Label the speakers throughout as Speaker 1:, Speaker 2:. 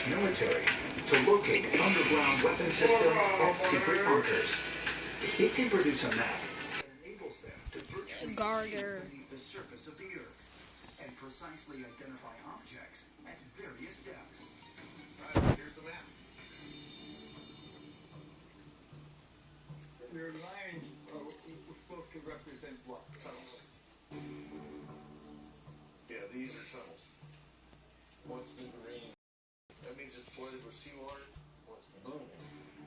Speaker 1: U.S. military to locate underground weapon systems and secret bunkers. It can produce a map that enables them to virtually see beneath the surface of the Earth and precisely identify objects at various depths.
Speaker 2: Here's the map.
Speaker 3: Your lines are supposed to represent what?
Speaker 2: Tunnels. Yeah, these are tunnels.
Speaker 3: What's the green?
Speaker 2: That means it's flooded with seawater.
Speaker 3: What's the blue?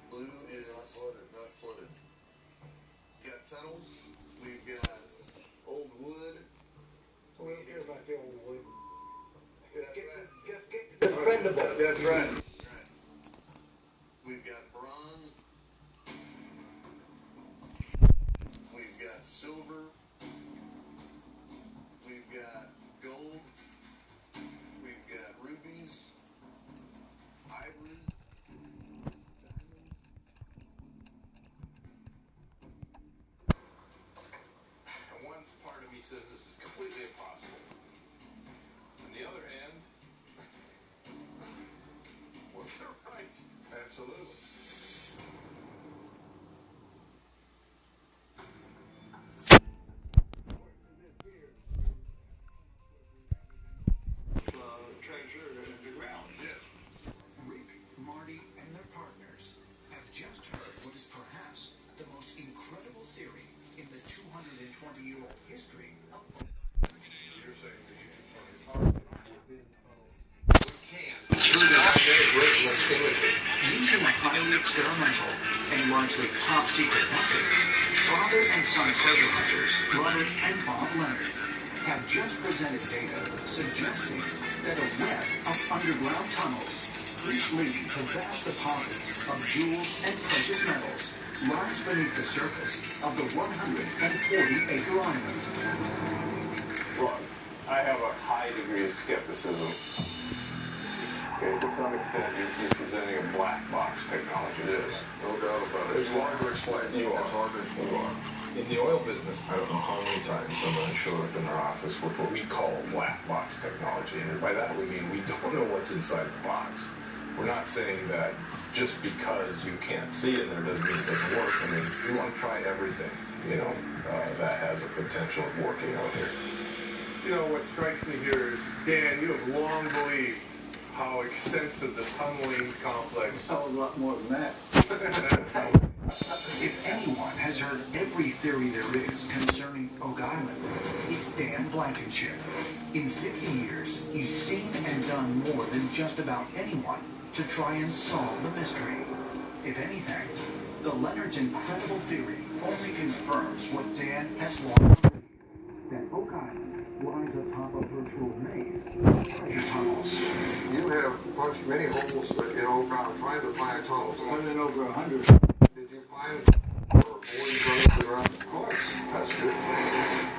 Speaker 2: Blue is not flooded. Got tunnels. We've got old wood.
Speaker 3: We don't care about the old wood.
Speaker 2: That's right.
Speaker 3: Just get to the spendable.
Speaker 2: That's right. We've got bronze. We've got silver. We've got gold. We've got rubies. Ivory. Diamond.
Speaker 4: And one part of me says this is completely impossible. On the other hand, well, they're right. Absolutely.
Speaker 2: Treasure underground.
Speaker 4: Yes.
Speaker 1: Rick, Marty, and their partners have just heard what is perhaps the most incredible theory in the 220-year-old history of
Speaker 4: You're saying that you can
Speaker 1: using a highly experimental and largely top-secret method. Father and son treasure hunters, Robert and Bob Leonard, have just presented data suggesting that a web of underground tunnels, each leading to vast deposits of jewels and precious metals, lies beneath the surface of the 140-acre island.
Speaker 4: Look, I have a high degree of skepticism. Okay, to some extent, you're presenting a black box technology. It is, no doubt about it.
Speaker 2: It's hard to explain.
Speaker 4: You are. In the oil business, I don't know how many times someone showed up in their office with what we call black box technology. And by that we mean we don't know what's inside the box. We're not saying that just because you can't see it there doesn't mean it doesn't work. I mean, we want to try everything, that has a potential of working out here.
Speaker 5: You know, what strikes me here is, Dan, you have long believed how extensive the tunneling complex
Speaker 3: A hell of a lot more than that.
Speaker 1: If anyone has heard every theory there is concerning Oak Island, it's Dan Blankenship. In 50 years, he's seen and done more than just about anyone to try and solve the mystery. If anything, the Leonard's incredible theory only confirms what Dan has long believed, that Oak Island lies atop a virtual maze of treasure tunnels.
Speaker 2: You have punched many holes in old ground trying to find tunnels.
Speaker 3: More than over 100.
Speaker 2: Did you find or more tunnels around? Of course. That's good.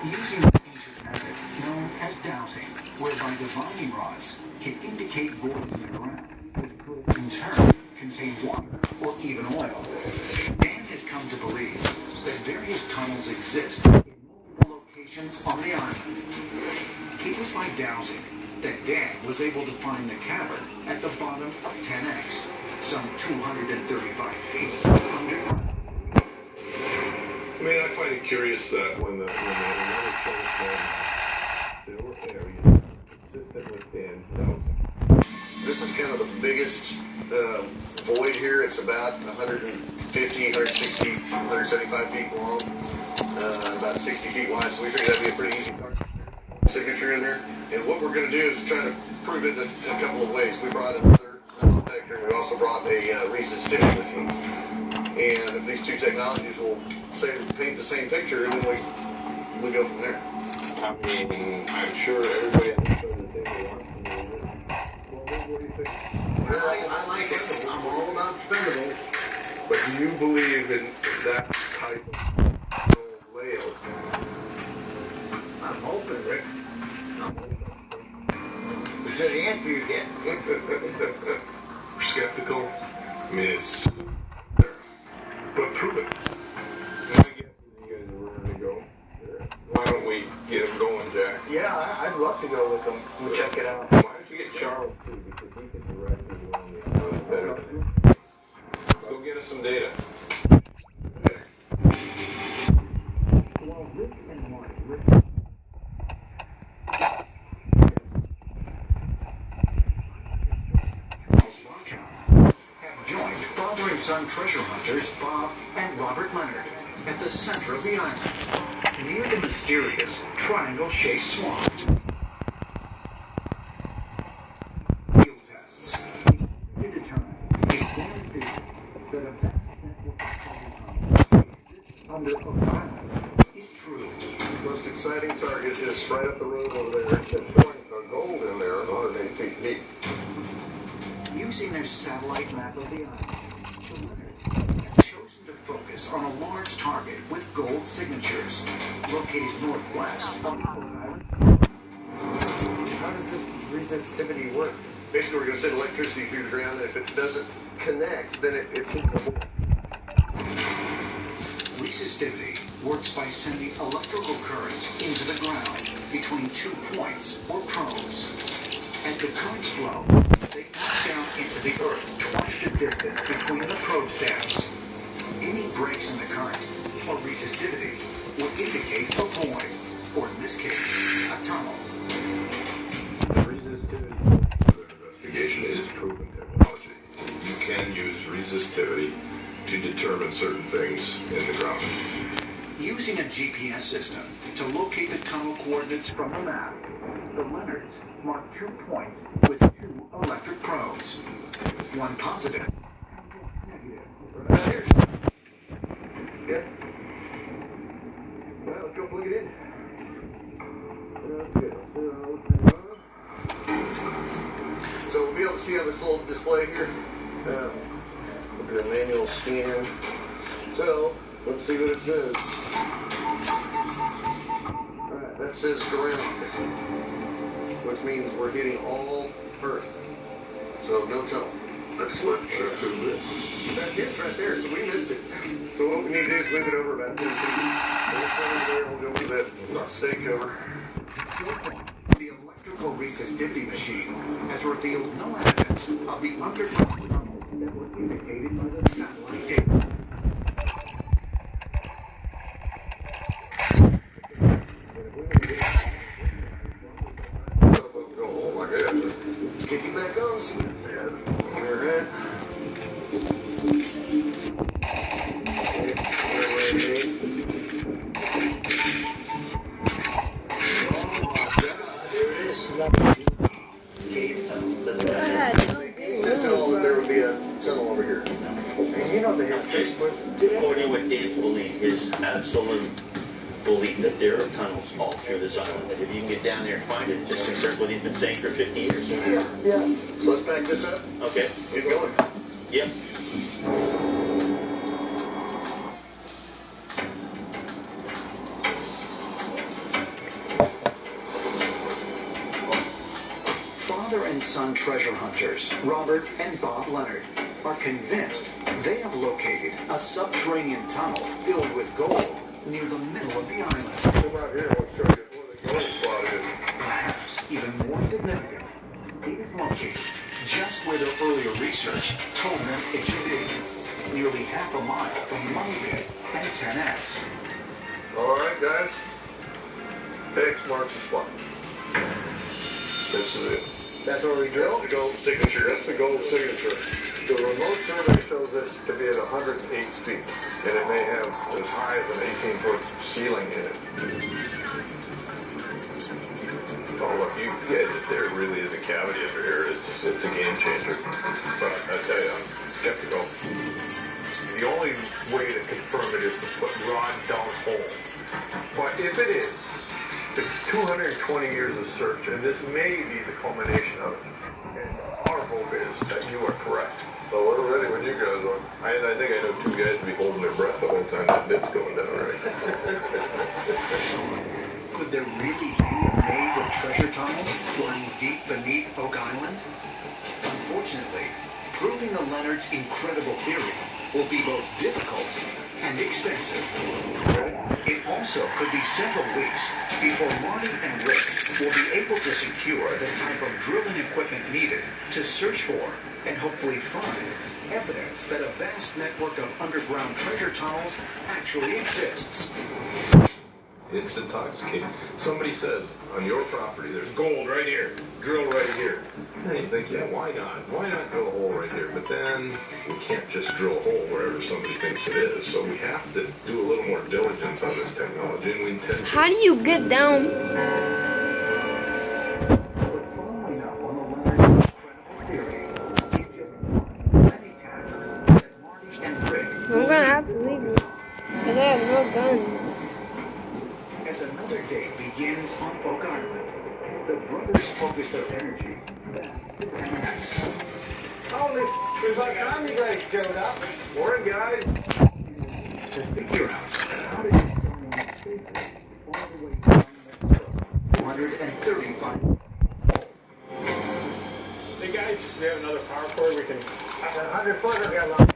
Speaker 1: Using the ancient method known as dowsing, whereby divining rods can indicate voids in the ground, which could in turn contain water or even oil. Dan has come to believe that various tunnels exist in multiple locations on the island. It was by dowsing that Dan was able to find the cavern at the bottom of 10X, some 235 feet underground.
Speaker 4: I mean, I find it curious that when the Leonard shows them there were areas consistent with Dan's dowsing.
Speaker 2: This is kind of the biggest void here. It's about 150, 160, 175 feet long, about 60 feet wide. So we figured that'd be a pretty easy signature in there. And what we're going to do is try to prove it in a couple of ways. We brought another detector. We also brought a resistivity machine. And if these two technologies will paint the same picture, and then we go from there.
Speaker 4: I mean, I'm sure everybody on this side of the table wants to know this. Well, what do you think?
Speaker 2: I like it. I'm all about expendable.
Speaker 5: But do you believe in that type of layout?
Speaker 3: I'm hoping, Rick. I'm hoping. Is that the answer you get?
Speaker 4: We're skeptical. I mean, it's there. But prove it. I guess you guys are ready to go. Why don't we get them going, Jack?
Speaker 3: Yeah, I'd love to go with them. We'll check it out.
Speaker 4: Why don't you get Charles too, because he can direct you along some data.
Speaker 1: While Rick and Mark have joined father and son treasure hunters Bob and Robert Leonard at the center of the island, near the mysterious triangle-shaped swamp. Field tests to determine if one theory that a vast network of treasure hunters exists under Oak Island is true.
Speaker 2: The most exciting target is right up the road over there. It's showing a gold in there, 108 feet deep.
Speaker 1: Using their satellite map of the island, the Leonards have chosen to focus on a large target with gold signatures located northwest of Oak Island.
Speaker 3: How does this resistivity work?
Speaker 2: Basically, we're going to send electricity through the ground, and if it doesn't connect, then it's
Speaker 1: Resistivity works by sending electrical currents into the ground between 2 points or probes. As the currents flow, they pass down into the earth twice the distance between the probe stabs. Any breaks in the current or resistivity will indicate a void, or in this case, a tunnel.
Speaker 4: Resistivity investigation is proven technology. You can use resistivity to determine certain things in the ground.
Speaker 1: Using a GPS system to locate the tunnel coordinates from the map, the Leonards marked 2 points with 2 electric probes. One positive and one negative.
Speaker 2: right here. Yeah. Well, let's go plug it in. Okay. So we'll be able to see on this little display here. Look at the manual scan. So let's see what it says. Alright, that says ground, which means we're hitting all Earth. So no tunnel. Let's look. That's it right there, so we missed it. So what we need to do is move it over about 10 feet. We'll go with that stake cover.
Speaker 1: The electrical resistivity machine has revealed no evidence of the underground tunnels that were indicated by the satellite data.
Speaker 2: Oh my God. Kick it back on. All right. There would be a tunnel over here.
Speaker 3: And you know the history.
Speaker 6: According to what Dave's belief, his absolute belief that there are tunnels all through this island. That if you can get down there and find it, just confirms what he's been saying for 50 years.
Speaker 3: Yeah.
Speaker 2: So let's back this up.
Speaker 6: Okay.
Speaker 2: Keep going.
Speaker 6: Yep.
Speaker 1: Father and son treasure hunters, Robert and Bob Leonard, are convinced they have located a subterranean tunnel filled with gold near the middle of the island.
Speaker 2: Come out here and we'll show you where the gold spot is.
Speaker 1: Perhaps even more significant, it is located just where their earlier research told them it should be, nearly half a mile from Money and 10X.
Speaker 2: All right, guys. X marks the spot. This is it. That's where we drill? That's the gold signature. That's the gold signature. The remote survey shows it to be at 108 feet, and it may have as high as an 18-foot ceiling in it.
Speaker 4: Oh, look, you get it. There really is a cavity under here. It's a game changer. But I tell you, I'm skeptical.
Speaker 5: The only way to confirm it is to put rod down hole. But if it is, it's 220 years of search, and this may be the culmination of it. And our hope is that you are correct.
Speaker 2: So we're ready when you guys are.
Speaker 4: I think I know 2 guys to be holding their breath the whole time that bit's going down, right?
Speaker 1: Could there really be a maze of treasure tunnels lying deep beneath Oak Island? Unfortunately, proving the Leonards' incredible theory will be both difficult and expensive. It also could be several weeks before Marty and Rick will be able to secure the type of drilling equipment needed to search for and hopefully find evidence that a vast network of underground treasure tunnels actually exists.
Speaker 4: It's intoxicating. Somebody says, on your property, there's gold right here. Drill right here. And you think, yeah, why not? Why not drill a hole right here? But then we can't just drill a hole wherever somebody thinks it is. So we have to do a little more diligence on this technology. And we intend to.
Speaker 7: How do you get down?
Speaker 1: Following up on the latter's incredible theory, it just many tasks that Marty and Rick
Speaker 7: I'm gonna have to leave you. Because I have no guns.
Speaker 1: as another day begins on Oak Island. The brothers focus their energy back to Max
Speaker 3: Holy, it's like time you guys showed up.
Speaker 5: Morning, guys.
Speaker 1: to figure out how to get someone safely all the way down the 135.
Speaker 5: Hey, guys, we have another power cord we can...
Speaker 3: 100 footer got lost.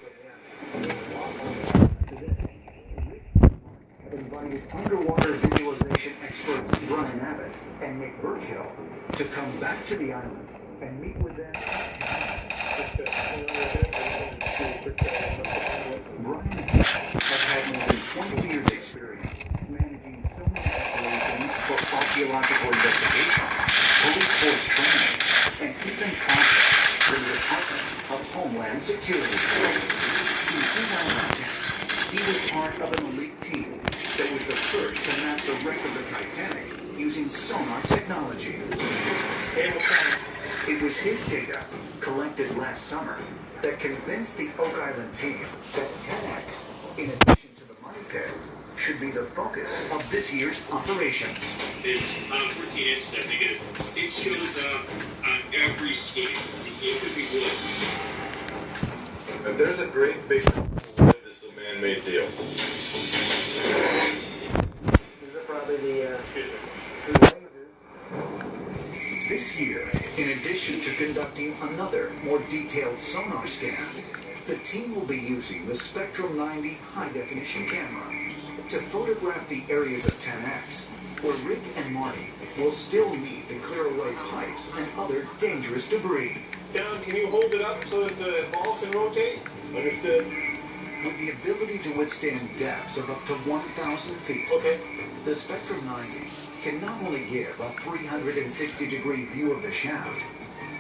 Speaker 1: Invited underwater visualization experts Brian Abbott and Nick Burchill to come back to the island and meet with them. Brian has had more than 20 years experience managing so many operations for archaeological investigation, police force training, and even contracts for the Department of Homeland Security. In 2010, he was part of an elite team that was the first to map the wreck of the Titanic using sonar technology. It was his data, collected last summer, that convinced the Oak Island team that 10X, in addition to the money pit, should be the focus of this year's operations.
Speaker 8: It's 14 inches, I think it is. It shows up on every scan. It could be wood.
Speaker 4: If there's a great big... This is a man-made deal.
Speaker 3: These are probably the,
Speaker 1: This year, in addition to conducting another, more detailed sonar scan, the team will be using the Spectrum 90 high-definition camera to photograph the areas of 10X where Rick and Marty will still need to clear away pipes and other dangerous debris.
Speaker 5: Down, can you hold it up so that the ball can rotate? Understood.
Speaker 1: With the ability to withstand depths of up to 1,000 feet,
Speaker 5: Okay.
Speaker 1: the Spectrum 90 can not only give a 360-degree view of the shaft,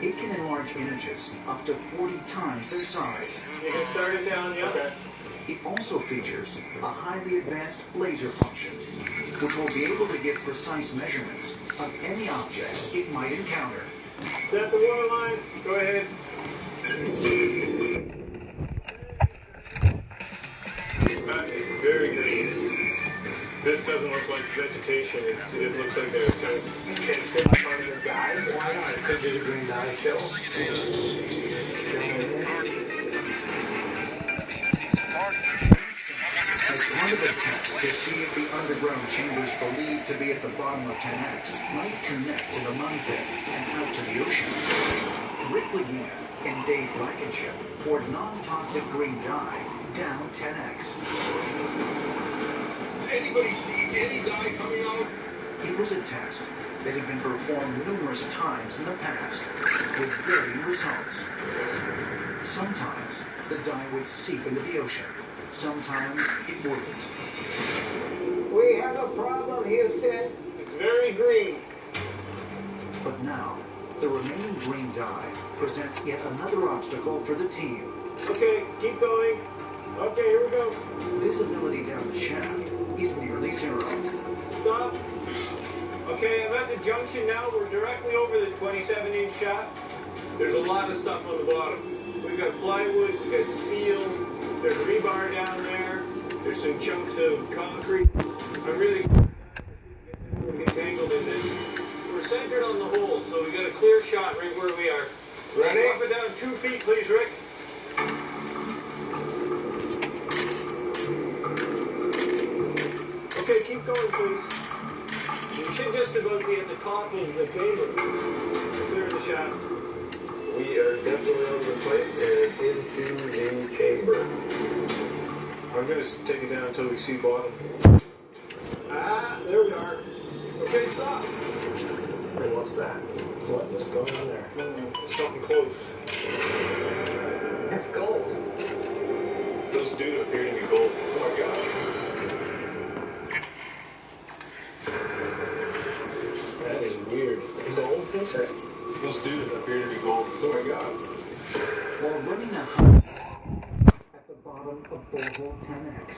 Speaker 1: it can enlarge images up to 40 times their size.
Speaker 5: You can start it down, yeah? Okay.
Speaker 1: It also features a highly advanced laser function, which will be able to give precise measurements of any object it might encounter.
Speaker 5: Is that the water line? Go ahead. Very green. This doesn't look like vegetation. It looks like they're kind of part of the dye. Why not? It could be the green dye still.
Speaker 1: As part of a test to see if the underground chambers believed to be at the bottom of 10X might connect to the mine pit and out to the ocean, Rick Leguina and Dave Blankenship poured non-toxic green dye down 10X.
Speaker 5: Anybody see any dye coming out?
Speaker 1: It was a test that had been performed numerous times in the past with varying results. Sometimes the dye would seep into the ocean. Sometimes it wouldn't.
Speaker 3: we have a problem, Houston.
Speaker 5: It's very green.
Speaker 1: But now, the remaining green dye presents yet another obstacle for the team.
Speaker 5: Okay, keep going. Okay, here we go.
Speaker 1: Visibility down the shaft is nearly zero.
Speaker 5: Stop. Okay, I'm at the junction now. We're directly over the 27-inch shaft. There's a lot of stuff on the bottom. We've got plywood, we've got steel, there's rebar down there, there's some chunks of concrete. I'm really get tangled in this. We're centered on the hole, so we got a clear shot right where we are. Ready? Drop it down 2 feet, please, Rick. Okay, keep going, please. You should just about be at the top of the chamber. Clear the shaft. We are definitely on the plate and into the chamber. I'm going to take it down until we see bottom. Ah, there we are. Okay, stop. And what's that? What's going on there? Something close.
Speaker 3: That's gold.
Speaker 5: Those do appear to be gold. Oh my gosh. That is weird. Gold? Those do appear to be gold. Oh my god.
Speaker 1: While running a hunt at the bottom of borehole 10X,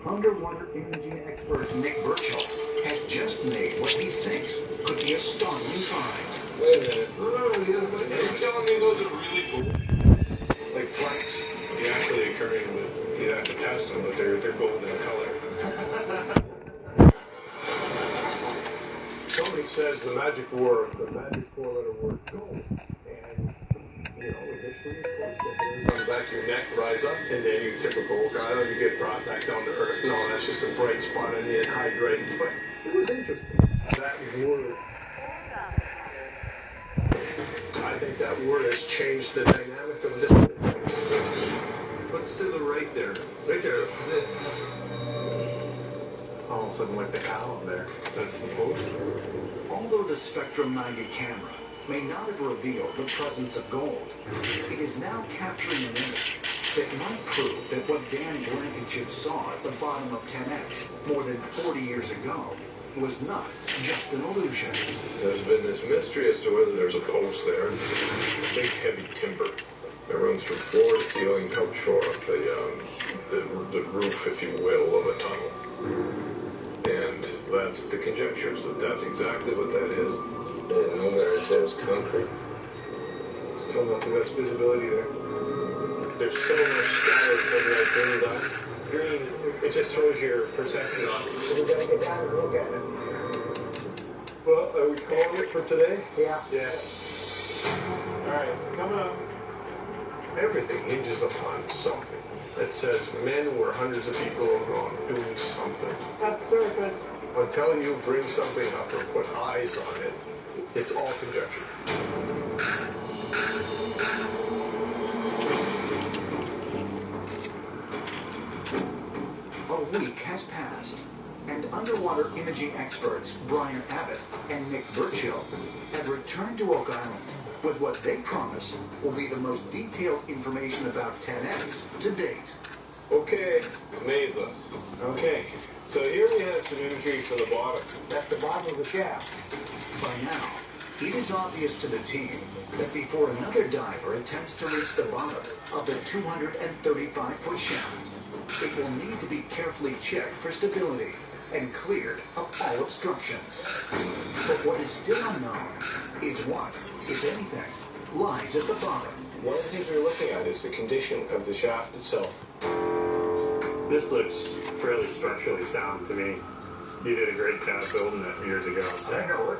Speaker 1: underwater imaging expert Nick Burchell has just made what he thinks could be a startling find.
Speaker 5: Wait a minute.
Speaker 4: Are you telling me those are really cool? Like planks? You actually occurring with, you have to test them, but they're golden in color.
Speaker 5: Somebody says the magic four-letter word gold. And, you know, in history, of course, that comes back to your neck, rise up, and then you typical guy, you get brought back down to earth. No, that's just a bright spot and you hydrate. But it was interesting. That word, I think that word has changed the dynamic of this place.
Speaker 2: What's to the right there? Right there.
Speaker 5: Almost looking like the cow up there. That's the post.
Speaker 1: Although the Spectrum 90 camera may not have revealed the presence of gold, it is now capturing an image that might prove that what Dan Blankenship saw at the bottom of 10X more than 40 years ago was not just an illusion.
Speaker 4: There's been this mystery as to whether there's a post there. Big heavy timber that runs from floor to ceiling, come short of the roof, if you will, of a tunnel. And that's the conjecture, so that's exactly what that is. And no there is concrete.
Speaker 5: Still not the best visibility there. There's so much scatter from that green dot. Green, it just throws your perception off.
Speaker 3: We're gonna get down and look at it.
Speaker 5: Well, are we calling it for today?
Speaker 3: Yeah.
Speaker 5: Yeah. Alright, come on. Everything hinges upon something that says men were hundreds of people gone doing something.
Speaker 3: At the surface.
Speaker 5: Until you bring something up or put eyes on it, it's all conjecture.
Speaker 1: A week has passed, and underwater imaging experts Brian Abbott and Nick Burchill have returned to Oak Island with what they promise will be the most detailed information about 10X to date.
Speaker 5: Okay, amaze us. Okay, so here we have some imagery for the bottom.
Speaker 3: That's the bottom of the shaft.
Speaker 1: By now, it is obvious to the team that before another diver attempts to reach the bottom of the 235-foot shaft, it will need to be carefully checked for stability and cleared of all obstructions. But what is still unknown is what, if anything, lies at the bottom.
Speaker 4: One of the things we're looking at is the condition of the shaft itself.
Speaker 9: This looks fairly structurally sound to me. You did a great job building it years ago.
Speaker 3: I know it.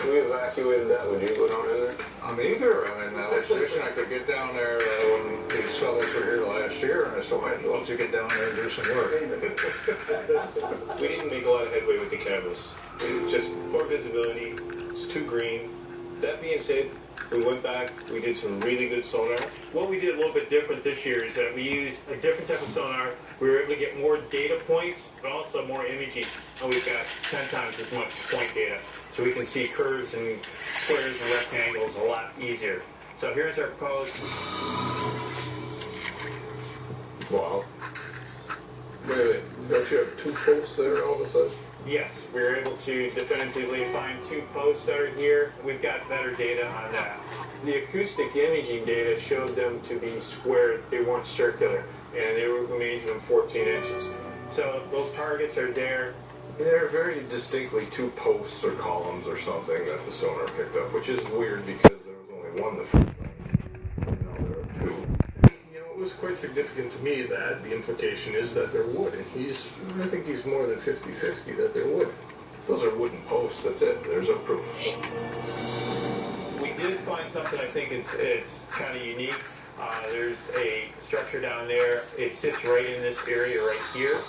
Speaker 4: We evacuated that, would you go down in there?
Speaker 5: I'm eager. I'm in that position. I could get down there when these fellows were here last year, and so I'd love to get down there and do some work.
Speaker 6: We didn't make a lot of headway with the cameras. Just poor visibility. It's too green. That being said, we went back, we did some really good sonar.
Speaker 9: What we did a little bit different this year is that we used a different type of sonar. We were able to get more data points, but also more imaging. And we've got 10 times as much point data. So we can see curves and squares and rectangles a lot easier. So here's our post.
Speaker 5: Wow. Wait. Don't you have two posts there all of a sudden?
Speaker 9: Yes, we were able to definitively find two posts that are here. We've got better data on that. The acoustic imaging data showed them to be squared. They weren't circular, and they were measuring them 14 inches. So those targets are there.
Speaker 4: They're very distinctly two posts or columns or something that the sonar picked up, which is weird because there was only one that picked up. Now there are two.
Speaker 5: You know, it was quite significant to me that the implication is that they're wood, and I think he's more than 50-50 that they're wood.
Speaker 4: Those are wooden posts, that's it. There's a proof.
Speaker 9: We did find something I think it's kind of unique. There's a structure down there. It sits right in this area right here.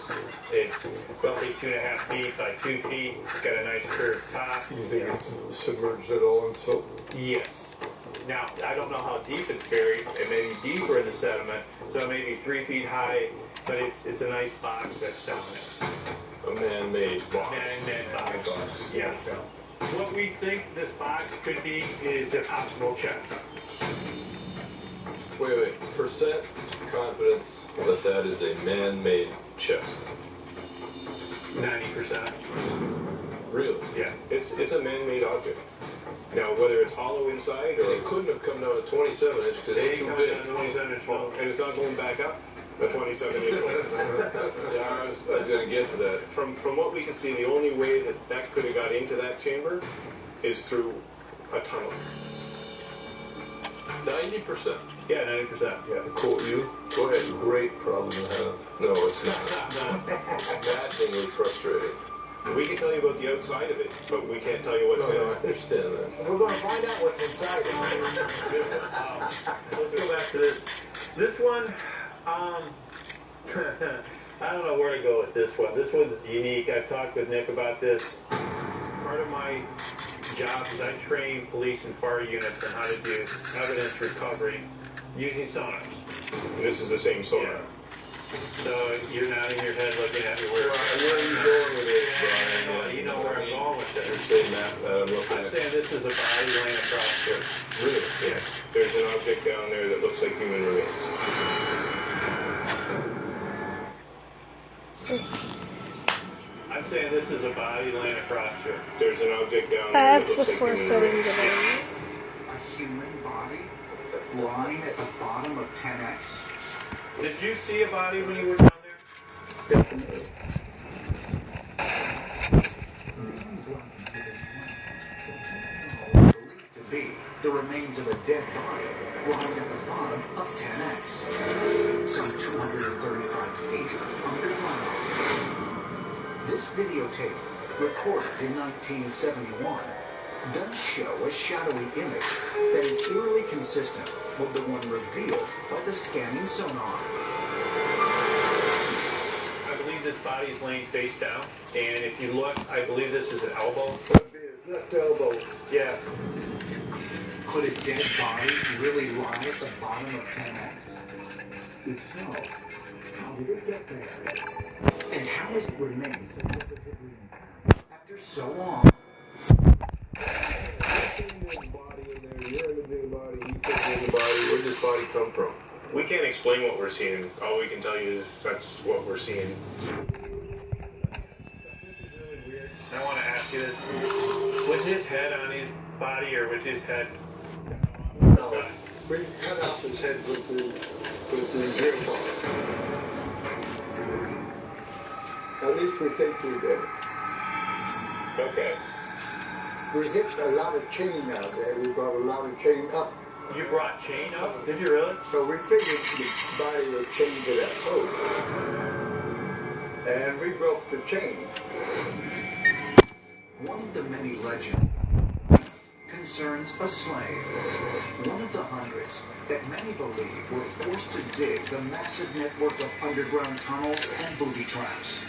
Speaker 9: It's roughly 2.5 feet by 2 feet. It's got a nice curved top.
Speaker 5: You think it's submerged at all in soap?
Speaker 9: Yes. Now, I don't know how deep it's buried. It may be deeper in the sediment, so it may be 3 feet high, but it's a nice box that's down there.
Speaker 5: A man-made box.
Speaker 9: Man-made box. Yeah. What we think this box could be is a possible chest.
Speaker 5: Wait. Percent confidence that is a man-made chest.
Speaker 9: 90%.
Speaker 5: Really?
Speaker 6: Yeah, it's a man-made object. Now, whether it's hollow inside or
Speaker 5: It couldn't have come down to 27 inch because it's too big.
Speaker 9: 27-inch
Speaker 6: well, and it's not going back up the 27-inch hole.
Speaker 5: Yeah, I was going to get to that.
Speaker 6: From what we can see, the only way that could have got into that chamber is through a tunnel.
Speaker 5: 90%.
Speaker 9: Yeah, 90%. Yeah.
Speaker 5: Quote you. Go ahead. Great problem to have. No, it's not. That thing is frustrating.
Speaker 6: We can tell you about the outside of it, but we can't tell you what's in
Speaker 5: No, I
Speaker 6: it.
Speaker 5: understand that.
Speaker 3: We're going to find out what's inside it.
Speaker 9: Let's go back to this. This one, I don't know where to go with this one. This one's unique. I've talked with Nick about this. Part of my job is I train police and fire units on how to do evidence recovery using sonars.
Speaker 6: And this is the same sonar.
Speaker 9: Yeah. So you're not in your head looking at me where
Speaker 5: Where are you going with this, Brian?
Speaker 9: you know where I'm going with
Speaker 5: You're
Speaker 9: this.
Speaker 5: saying that I'm looking
Speaker 9: I'm
Speaker 5: at.
Speaker 9: saying this is a body laying across here.
Speaker 5: Really?
Speaker 6: Yeah. There's an object down there that looks like human remains.
Speaker 9: I'm saying this is a body laying across here.
Speaker 6: There's an object down there that
Speaker 7: That's the
Speaker 6: looks like
Speaker 7: first
Speaker 6: human
Speaker 7: one I'm
Speaker 6: remains.
Speaker 7: gonna
Speaker 1: A human body lying at the bottom of 10X.
Speaker 9: Did you see a body when you were down there?
Speaker 1: Believed to be the remains of a dead body lying at the bottom of 10X, some 235 feet underground. This videotape, recorded in 1971, does show a shadowy image that is eerily consistent with the one revealed by the scanning sonar.
Speaker 9: I believe this body is laying face down, and if you look, I believe this is an elbow.
Speaker 3: Left elbow.
Speaker 9: Yeah.
Speaker 1: Could a dead body really lie at the bottom of 10X? If so, how did it get there? And how has it remained so perfectly intact after so long?
Speaker 5: You're in the big body, you put in the body. Where did this body come from?
Speaker 6: We can't explain what we're seeing. All we can tell you is that's what we're seeing.
Speaker 9: I want to ask you this. Was his head on his body, or was his head on the side?
Speaker 3: We cut off his head with the drill bars. At least we think we did.
Speaker 6: Okay.
Speaker 3: We hit a lot of chain out there. We brought a lot of chain up.
Speaker 9: You brought chain up? Did you really?
Speaker 3: So we figured the body was chained to that post. And we broke the chain.
Speaker 1: One of the many legends concerns a slave, one of the hundreds that many believe were forced to dig the massive network of underground tunnels and booby traps.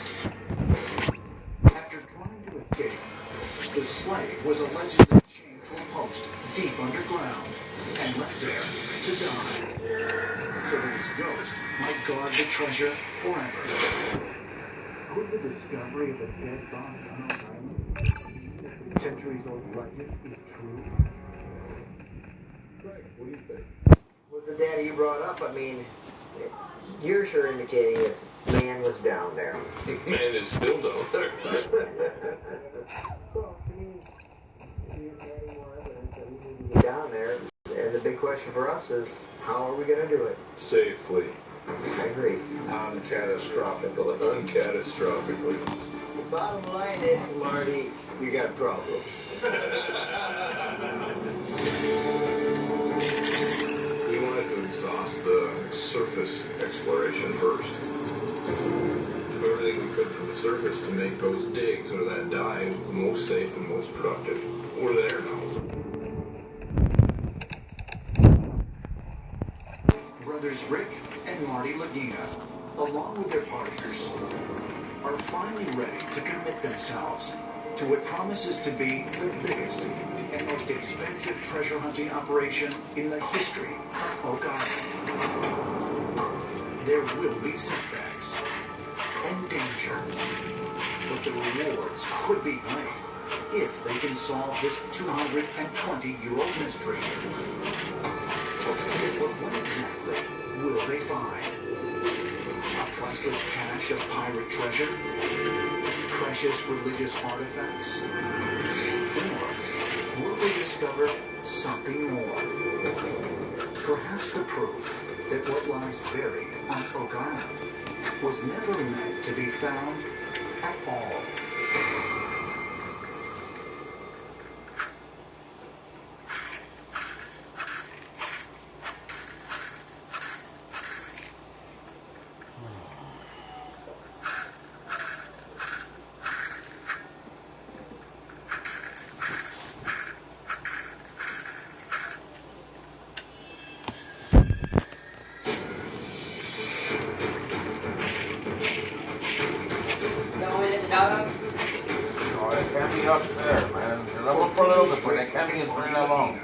Speaker 1: After trying to escape, the slave was allegedly chained to a post deep underground and left there to die, so that his ghost might guard the treasure forever. Could the discovery of a dead body on Oak Island, centuries-old legend, is true?
Speaker 5: Right, what do you think?
Speaker 3: With the data you brought up, I mean, you're sure indicating that man was down there.
Speaker 5: Man is still down there.
Speaker 3: Well, I mean, you have any more evidence that we need to get down there. And the big question for us is, how are we going to do it?
Speaker 5: Safely.
Speaker 3: I agree.
Speaker 5: Uncatastrophically. Uncatastrophically.
Speaker 3: The bottom line is, Marty, you got problems.
Speaker 5: We wanted to exhaust the surface exploration first. Do everything we could from the surface to make those digs or that dive most safe and most productive. We're there now.
Speaker 1: Brothers Rick and Marty Lagina, along with their partners, are finally ready to commit themselves to what promises to be the biggest and most expensive treasure hunting operation in the history of Oak Island. There will be setbacks and danger, but the rewards could be great if they can solve this 220-year-old mystery. But what exactly will they find? A priceless cache of pirate treasure? Precious religious artifacts? Or will they discover something more? Perhaps the proof that what lies buried on Oak Island was never meant to be found at all.
Speaker 10: Up there, man. They're not for a little bit, but they can't be in for that long.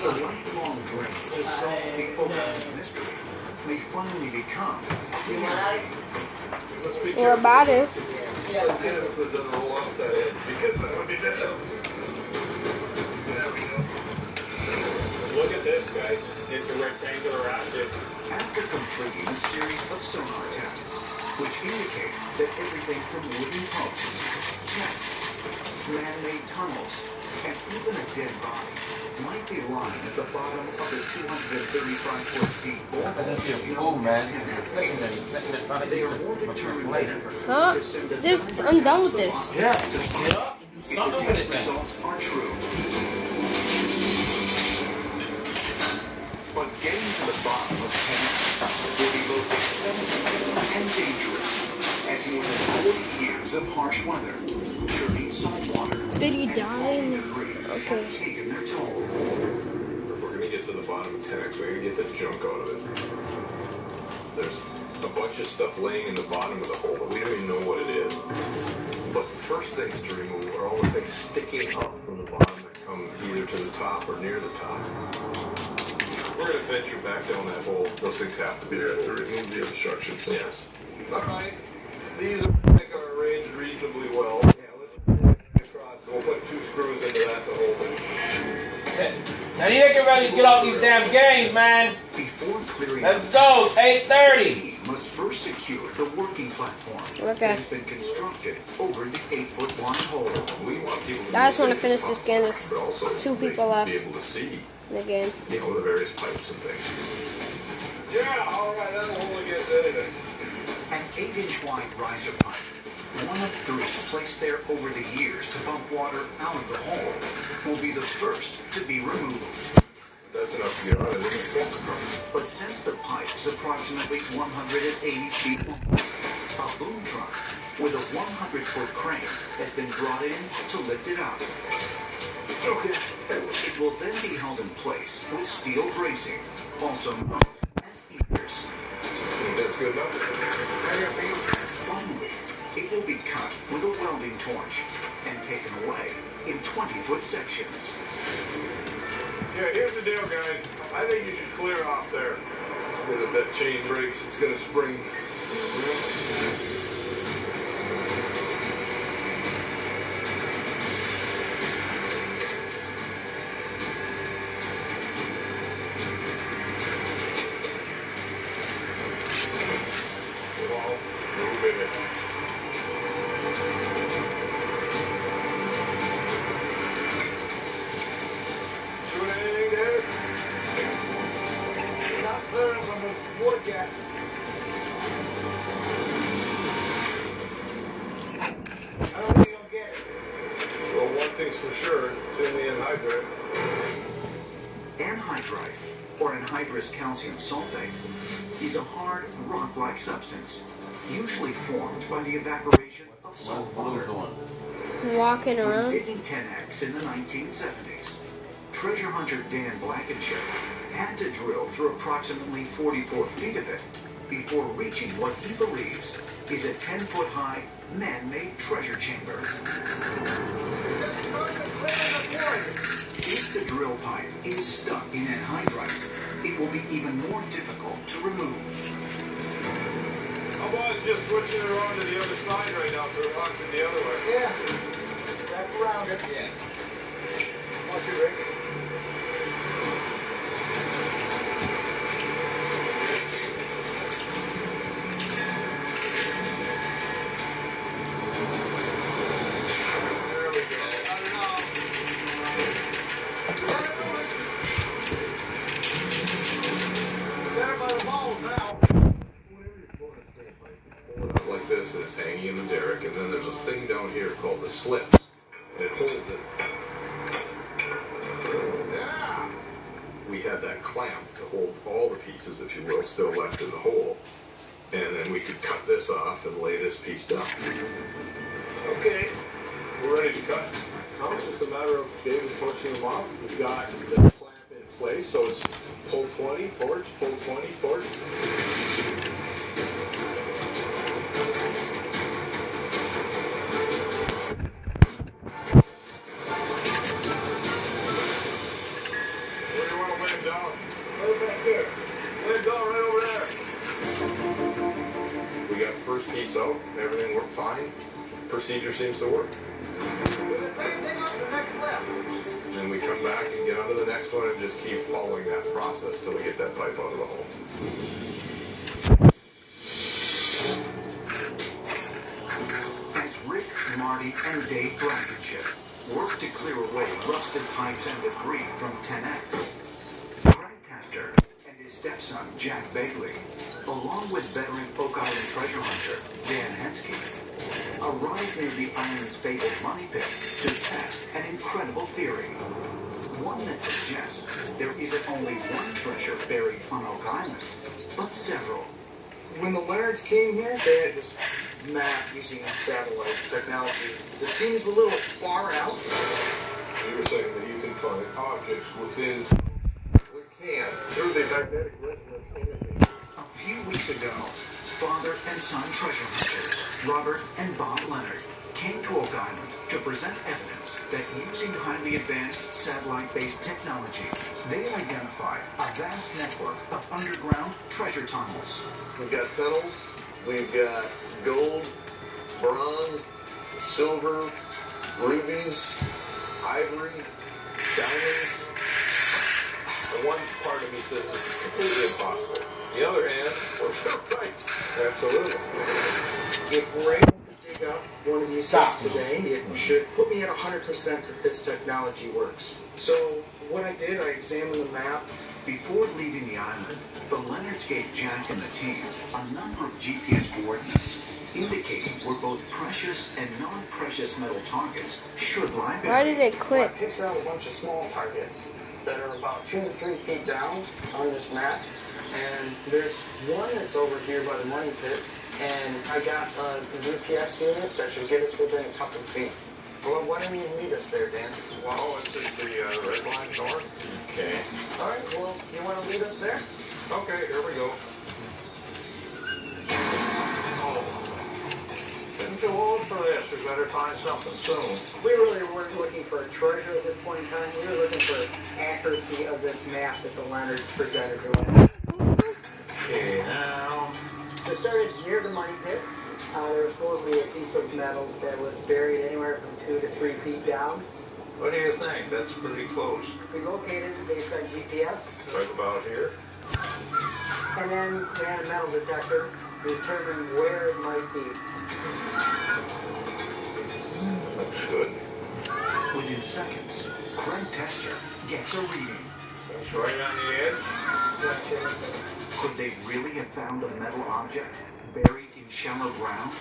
Speaker 1: The lifelong dream to solve the Oak Island mystery may finally become reality.
Speaker 7: We're about to.
Speaker 5: Let's get it if it doesn't roll off that edge, because that would be dead. There we go.
Speaker 9: Look at this, guys. It's a rectangular object.
Speaker 1: After completing a series of sonar tests, which indicate that everything from wooden posts, chests, man-made tunnels, and even a dead body might be lying at the bottom of the 235-foot deep borehole.
Speaker 10: That's your fool, man.
Speaker 1: They are more determined than ever
Speaker 7: Huh?
Speaker 1: to send a
Speaker 7: I'm done with this.
Speaker 10: Yeah, just get up and do
Speaker 1: if the
Speaker 10: something with
Speaker 1: test
Speaker 10: it, man.
Speaker 1: results are true. But getting to the bottom of 10 will be both expensive and dangerous, as more than 40 years of harsh weather, churning salt water,
Speaker 7: Did he die?
Speaker 1: okay, have taken their toll.
Speaker 4: If we're going to get to the bottom of 10X, we're going to get the junk out of it. There's a bunch of stuff laying in the bottom of the hole, but we don't even know what it is. But the first things to remove are all the things sticking up from the bottom that come either to the top or near the top. We're going to venture back down that hole. Those things have to be there to remove the obstructions. Yes. All right. These I think are arranged reasonably well. Yeah, let's pull it across. We'll put 2 screws into that to hold it.
Speaker 10: Now you get ready to get off these damn games, man.
Speaker 1: Before clearing
Speaker 10: Let's go. It's 8:30.
Speaker 1: must first secure the working platform
Speaker 7: Okay.
Speaker 1: that has been constructed over the 8-foot wide hole.
Speaker 4: We want people to
Speaker 7: I just want to finish this game. There's
Speaker 4: but also
Speaker 7: 2 people left
Speaker 4: be able to see,
Speaker 7: in the game.
Speaker 4: you know, the various pipes and things. Yeah, all right, that'll hold against anything.
Speaker 1: An 8-inch wide riser pipe, one of 3 placed there over the years to pump water out of the hole, will be the first to be removed.
Speaker 4: That's enough to get out of it.
Speaker 1: But since the pipe is approximately 180 feet long, a boom truck with a 100-foot crane has been brought in to lift it up. Okay. It will then be held in place with steel bracing, also known as ears.
Speaker 4: That's good enough.
Speaker 1: Finally, it will be cut with a welding torch and taken away in 20-foot sections.
Speaker 5: Yeah, here's the deal, guys. I think you should clear off there.
Speaker 4: Because if that chain breaks, it's going to spring.
Speaker 5: Well, moving it. Doing anything, Dave? Not clearing from the wood yet. I don't think you'll get it.
Speaker 4: Well, one thing's for sure, it's in the anhydrite.
Speaker 1: Anhydrite, or anhydrous calcium sulfate, is a hard, rock-like substance, usually formed by the evaporation of salt water.
Speaker 7: Walking
Speaker 1: When
Speaker 7: around.
Speaker 1: digging 10X in the 1970s, treasure hunter Dan Blankenship had to drill through approximately 44 feet of it before reaching what he believes is a 10-foot-high, man-made treasure chamber. If the drill pipe is stuck in anhydrite, it will be even more difficult to remove.
Speaker 5: How about just switching it around to the other side right now so it runs in the other way?
Speaker 3: Yeah. Wrap around it.
Speaker 10: Yeah.
Speaker 3: Watch it, Rick.
Speaker 4: Like this, and it's hanging in the derrick, and then there's a thing down here called the slips, and it holds it. Yeah! We had that clamp to hold all the pieces, if you will, still left in the hole, and then we could cut this off and lay this piece down.
Speaker 5: Okay, we're ready to cut. Now it's just a matter of David torching them off. We've got the clamp in place, so it's pull 20, torch, pull 20, torch. Where do you want to lay it down?
Speaker 3: Over back here.
Speaker 5: Lay it down right over there.
Speaker 4: We got the first piece out, everything worked fine. Procedure seems to work. Then we come back and get onto the next one and just keep following that process till we get that pipe out of the hole.
Speaker 1: As Rick, Marty, and Dave Blankenship work to clear away rusted pipes and debris from 10X, Craig Castor and his stepson, Jack Bailey, along with veteran Oak Island treasure hunter, Dan Hensky, arrive near the island's fabled money pit to test an incredible theory. One that suggests there isn't only one treasure buried on Oak Island, but several.
Speaker 11: When the Leonards came here, they had this map using satellite technology that seems a little far out.
Speaker 5: You were saying that you can find objects within. We can through the magnetic resonance imaging.
Speaker 1: A few weeks ago, father and son treasure hunters, Robert and Bob Leonard, came to Oak Island to present evidence that using highly advanced satellite-based technology, they identified a vast network of underground treasure tunnels.
Speaker 2: We've got tunnels, we've got gold, bronze, silver, rubies, ivory, diamonds.
Speaker 5: And one part of me says it's completely impossible. The other hand, we're right. Absolutely.
Speaker 11: If we're able to dig up one of these hits today, it should put me at 100% that this technology works. So what I did, I examined the map.
Speaker 1: Before leaving the island, the Leonards gave Jack and the team a number of GPS coordinates indicating where both precious and non-precious metal targets should lie buried.
Speaker 7: Why did it quit?
Speaker 11: I picked out a bunch of small targets that are about 2 to 3 feet down on this map. And there's one that's over here by the money pit. And I got a GPS unit that should get us within a couple feet. Well, why don't you lead us there, Dan?
Speaker 5: Well, it's just the red line north.
Speaker 11: Okay. All right, well, you want to lead us there?
Speaker 5: Okay, here we go. Oh. Didn't go on for this. We better find something soon.
Speaker 3: We really weren't looking for a treasure at this point in time. We were looking for accuracy of this map that the Leonards presented to us.
Speaker 5: Okay, now.
Speaker 3: We started near the money pit. There was supposed to be a piece of metal that was buried anywhere from 2 to 3 feet down.
Speaker 5: What do you think? That's pretty close.
Speaker 3: We located it based on GPS,
Speaker 5: Right about here.
Speaker 3: and then we had a metal detector to determine where it might be.
Speaker 5: Looks good.
Speaker 1: Within seconds, Craig Tester gets a reading.
Speaker 5: That's right on the edge.
Speaker 1: Could they really have found a metal object buried in shallow ground,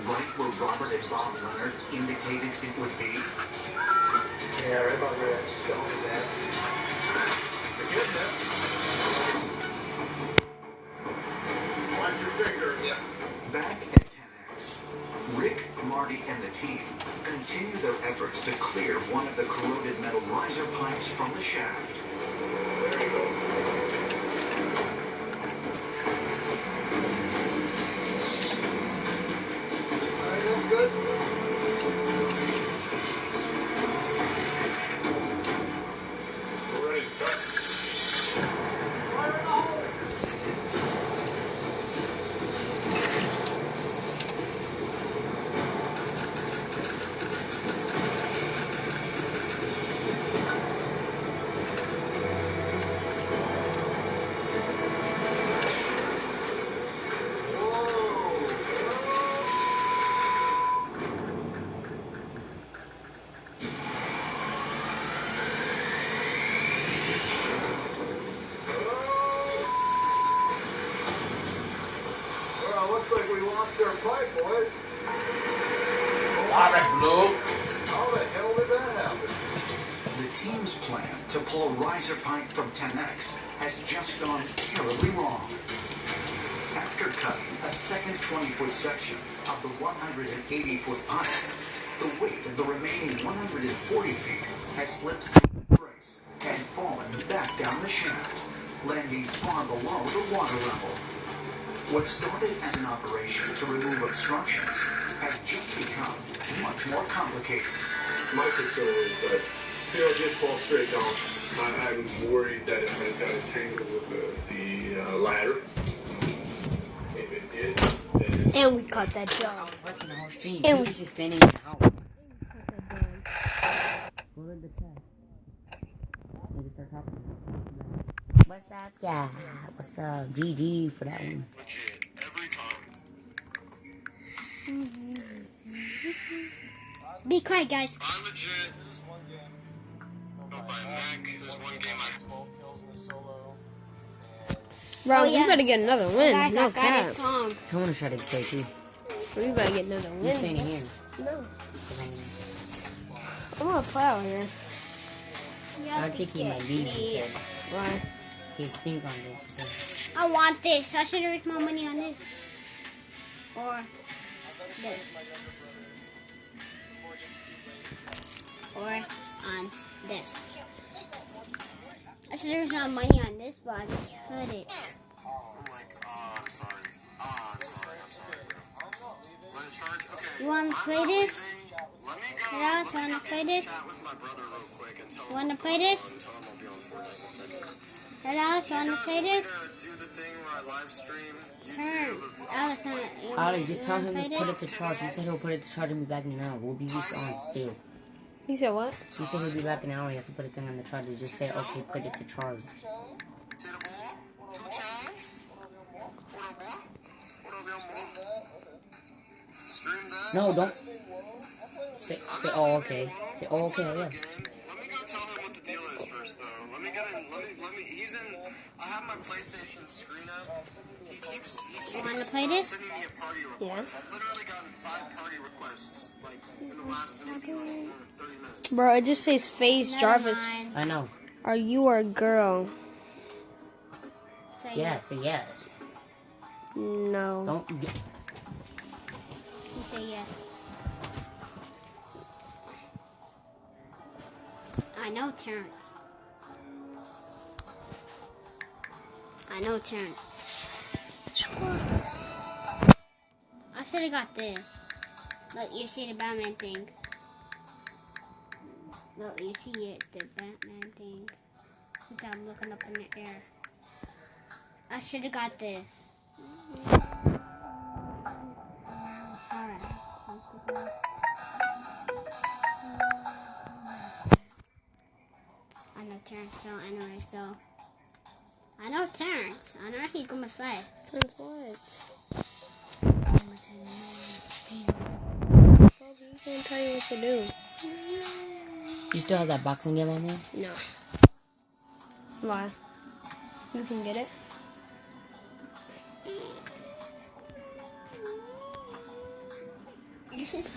Speaker 1: right where Robert and Bob Leonard indicated it would be?
Speaker 3: Yeah, right about where that stone is at.
Speaker 5: You're getting it. Watch your finger. Yeah.
Speaker 1: Back at 10X, Rick, Marty, and the team continue their efforts to clear one of the corroded metal riser pipes from the shaft.
Speaker 5: There you go. lost our pipe, boys.
Speaker 10: Alright, Blue.
Speaker 5: How the hell did that happen?
Speaker 1: The team's plan to pull a riser pipe from 10X has just gone terribly wrong. After cutting a second 20-foot section of the 180-foot pipe, the weight of the remaining 140 feet has slipped through the brace and fallen back down the shaft, landing far below the water level. What started as an operation to remove obstructions has just become much more complicated.
Speaker 6: My concern is that, it just falls straight down. I'm worried that it might have got entangled with the ladder. If it did, then
Speaker 7: And we caught that
Speaker 12: I
Speaker 7: dog.
Speaker 12: was watching the whole stream.
Speaker 7: And
Speaker 12: He was just standing in the house. Go to the chat. Maybe start talking. What's up, yeah? What's up? GG for that one.
Speaker 2: Legit, every time.
Speaker 7: Be quiet, guys.
Speaker 2: I'm legit. Go by Mac. There's one game I...
Speaker 7: Bro,
Speaker 12: Oh,
Speaker 7: we better get another win.
Speaker 12: Guys,
Speaker 7: No
Speaker 12: I got
Speaker 7: cap.
Speaker 12: a song. I want to try to play too.
Speaker 7: We better get another win.
Speaker 12: He's standing here.
Speaker 7: No. I'm gonna play out here.
Speaker 12: I think he might leave, he said.
Speaker 7: Why?
Speaker 12: His thing's on there. So.
Speaker 13: I want this. I should have raised more money on this. Or this. Or on this. I should have raised more money on this, but I couldn't.
Speaker 2: I'm like, I'm sorry. I'm sorry, bro. Let it charge? Okay.
Speaker 13: You want to play this?
Speaker 2: Let me go.
Speaker 13: Else, want to play this?
Speaker 2: Chat with my brother real quick and tell him
Speaker 13: Want to
Speaker 2: what's
Speaker 13: play
Speaker 2: going
Speaker 13: this?
Speaker 2: on and tell him I'll be on Fortnite in a second.
Speaker 13: Else, you want to play this?
Speaker 2: Do the thing where I live stream
Speaker 13: Turn.
Speaker 2: YouTube.
Speaker 13: Alice,
Speaker 12: Ollie, just tell him
Speaker 13: play
Speaker 12: to put
Speaker 13: this?
Speaker 12: it to charge. He said he'll put it to charge and be back in an hour. We'll be on still.
Speaker 7: He said what?
Speaker 12: He said he'll be back in an hour. He has to put a thing on the charger. Just say, okay, put it to charge. No, don't. Say, oh, okay. Say, oh, okay, yeah.
Speaker 2: Let me go tell him what the deal is first, though. Let me get in. He's in. I have my PlayStation screen up. He keeps
Speaker 13: Want to play this?
Speaker 2: sending me a party request.
Speaker 7: Yes.
Speaker 2: I've literally gotten 5 party requests, like, in the last maybe 30 minutes.
Speaker 7: Bro, it just says FaZe Jarvis.
Speaker 12: I know.
Speaker 7: Are you a girl?
Speaker 13: Say
Speaker 12: Yeah, say yes.
Speaker 7: No.
Speaker 12: Don't.
Speaker 13: You say yes. I know Terrence. I know Terrence. I should have got this. Look, you see the Batman thing. Look, you see it, the Batman thing. Since I'm looking up in the air. I should have got this. Alright. I know Terrence, so anyway, so I know Terrence. I know what he's gonna say.
Speaker 7: Terrence what? He can't tell you what to do.
Speaker 12: You still have that boxing game on there?
Speaker 7: No. Why? You can get it.
Speaker 13: This is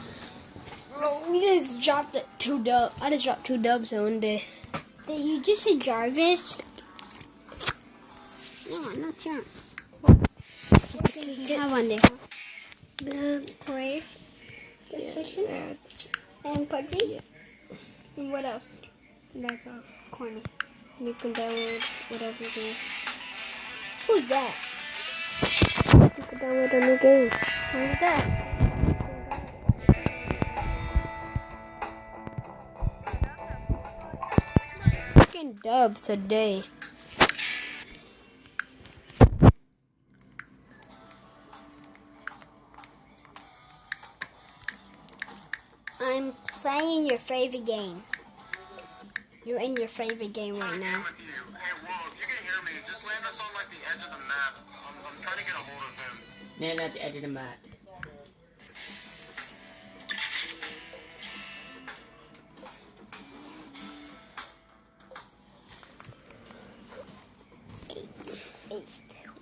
Speaker 7: Bro, we just dropped it 2 dubs. I just dropped 2 dubs in one day.
Speaker 13: Did you just say Jarvis? No, not Terrence. What do you have on there?
Speaker 7: Players.
Speaker 13: That's and PUBG?
Speaker 7: Yeah.
Speaker 13: And what else?
Speaker 7: That's all.
Speaker 13: Corny.
Speaker 7: You can download whatever game.
Speaker 13: Who's that?
Speaker 7: You can download a new game.
Speaker 13: Who's that?
Speaker 7: Fucking dub today.
Speaker 13: I'm playing your favorite game. You're in your favorite game right now.
Speaker 2: With you. Hey, Wall, if you can hear me, just land us on, like, the edge of the map. I'm trying to get a hold of him.
Speaker 12: No, not the edge of the map.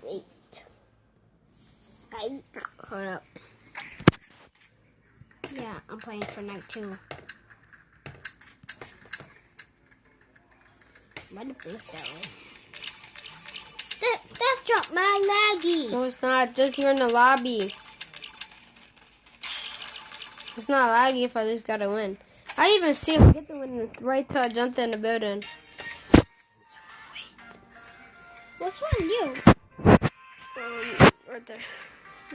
Speaker 13: Wait. Psych.
Speaker 7: Hold up.
Speaker 13: playing for night 2. Why did it blink that way? That dropped my laggy.
Speaker 7: No, it's not. Just you're in the lobby. It's not laggy if I just gotta win. I didn't even see him get the win right till I jumped in the building.
Speaker 13: What's wrong with you?
Speaker 7: Right there.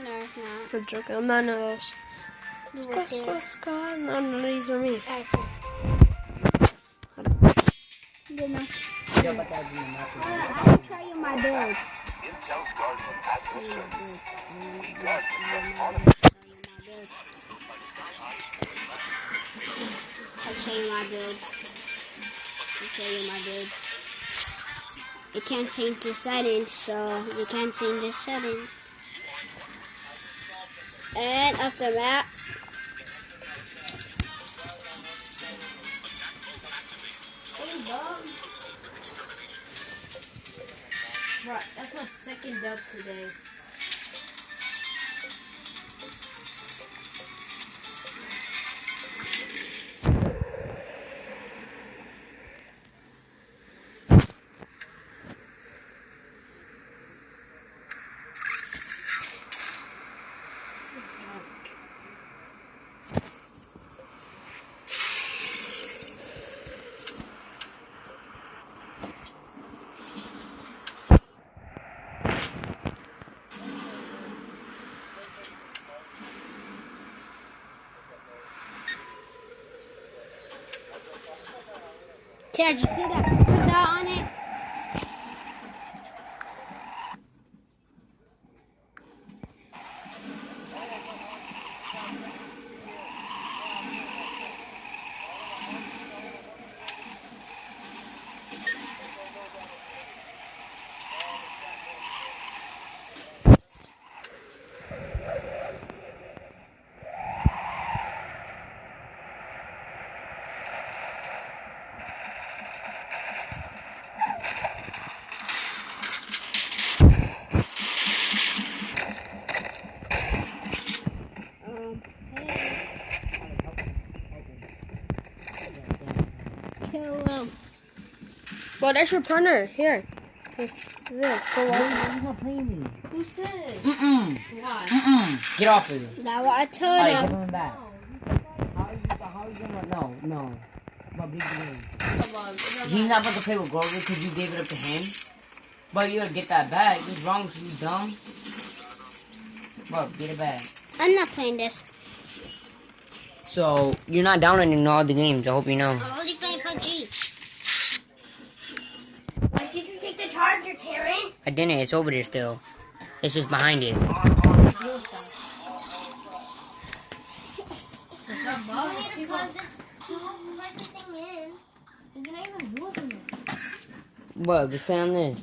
Speaker 13: No, it's not.
Speaker 7: I'm joking. I'm not none of those.
Speaker 13: You
Speaker 7: Squad,
Speaker 13: right
Speaker 7: squad,
Speaker 13: there.
Speaker 7: squad. None of these are me.
Speaker 13: Good enough.
Speaker 12: Yeah, but that's in the map.
Speaker 13: I'll tell you my build.
Speaker 14: Intel's Guardian active service. Guardian on
Speaker 13: I'll show you my build. I'll show you my build. You can't change the settings, so you can't change the settings. And after that,
Speaker 7: Right, that's my second dub today.
Speaker 13: Dad, you see that pizza on it? Kill him.
Speaker 7: Well, that's your partner. Here. There. Go watch.
Speaker 12: He's not playing me.
Speaker 7: Who said?
Speaker 12: Why? Get off of it.
Speaker 13: That's what I told
Speaker 12: Alright,
Speaker 13: him.
Speaker 12: give him back. How you gonna... No. But big game. He's not about to play with Grover because you gave it up to him. But you gotta get that back. What's wrong with you, dumb? Bro, get it back.
Speaker 13: I'm not playing this.
Speaker 12: So, you're not down in all the games, I hope you know.
Speaker 13: I'm only playing PUBG.
Speaker 7: Why did you take the charger, Taryn?
Speaker 12: I didn't, it's over there still. It's just behind it.
Speaker 7: Because this two-person thing in, you can not even do it from there.
Speaker 12: What, just play on this.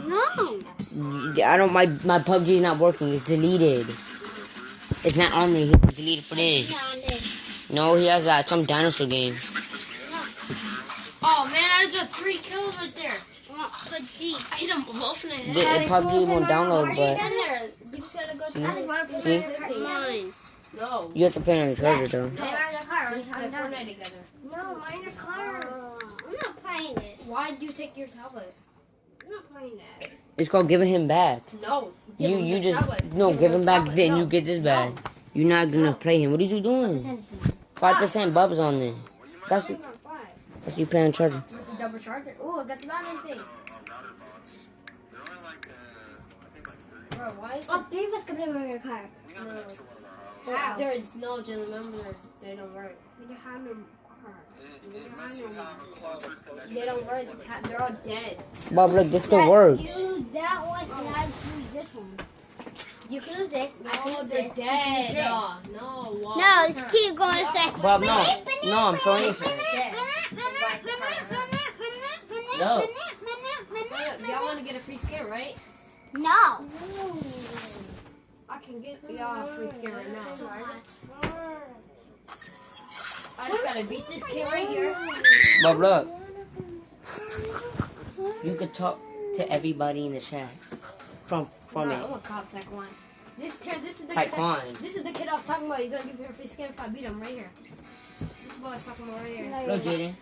Speaker 13: No.
Speaker 12: I don't, my PUBG is not working, it's deleted. It's not on there, he deleted for this. No, he has some dinosaur game.
Speaker 7: Oh man, I just got 3 kills right there.
Speaker 13: PUBG.
Speaker 7: I hit him both in the
Speaker 12: The
Speaker 7: head.
Speaker 12: PUBG won't download,
Speaker 7: He's
Speaker 12: but
Speaker 7: in there. You just gotta go to
Speaker 12: see?
Speaker 13: Mine.
Speaker 7: No.
Speaker 12: You have to play on the charger though.
Speaker 7: Play Fortnite together.
Speaker 13: No, mine are car. I'm not playing it.
Speaker 7: Why did you take your tablet?
Speaker 13: I'm not playing that.
Speaker 12: It's called giving him back.
Speaker 7: No.
Speaker 12: You just no give him back. Then you get this back. You're not gonna play him. What are you doing? 5% bubs on there. That's what you play on charger.
Speaker 7: It's a double charger. Ooh, I got the Batman thing. Bro, why is
Speaker 13: Oh, 3 of us can play with your car.
Speaker 7: They're no, just remember they don't work.
Speaker 13: We don't have no car.
Speaker 7: They don't work. They're all dead.
Speaker 12: Bob, look, this still works.
Speaker 13: Use that one and I use this one.
Speaker 7: You can use this.
Speaker 13: I can
Speaker 7: No,
Speaker 13: use
Speaker 7: they're
Speaker 13: this.
Speaker 7: dead.
Speaker 13: This.
Speaker 7: No.
Speaker 13: No, let's keep going a second.
Speaker 12: Bob, no, I'm showing you something. No.
Speaker 7: Y'all want to get a free skin, right?
Speaker 13: No.
Speaker 7: I can get y'all a free skin right now. I just gotta beat this kid right here.
Speaker 12: Bob, look. You could talk to everybody in the chat from
Speaker 7: I'm
Speaker 12: it.
Speaker 7: gonna contact one. This is the
Speaker 12: Taekwon.
Speaker 7: kid. This is the kid I was talking about. He's gonna give me a free skin if I beat him right here. This boy I was talking about right here.
Speaker 12: Look, Jaden.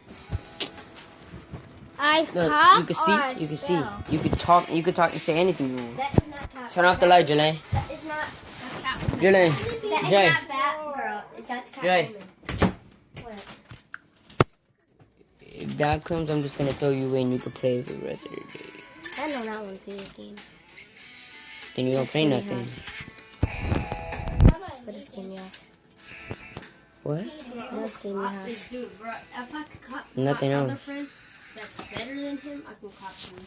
Speaker 13: Ice
Speaker 12: Look,
Speaker 13: pop.
Speaker 12: you can see.
Speaker 13: Or
Speaker 12: You can see.
Speaker 13: spell?
Speaker 12: You can talk. You can talk and say anything.
Speaker 7: That is not cat.
Speaker 12: Turn off the light, Jalen.
Speaker 7: That is not cat.
Speaker 12: Jalen.
Speaker 7: That is
Speaker 12: Jay.
Speaker 7: not Batgirl. That's cat.
Speaker 12: Jay.
Speaker 7: What?
Speaker 12: If that comes, I'm just gonna throw you away and you can play for the rest of the day.
Speaker 13: I know that one thing game.
Speaker 12: Then you don't play nothing.
Speaker 13: But it's game off.
Speaker 12: What?
Speaker 13: That's game off.
Speaker 7: Dude, bro, if I could cop
Speaker 12: Nothing
Speaker 7: my other
Speaker 12: else.
Speaker 7: friend that's better than him, I can cop him.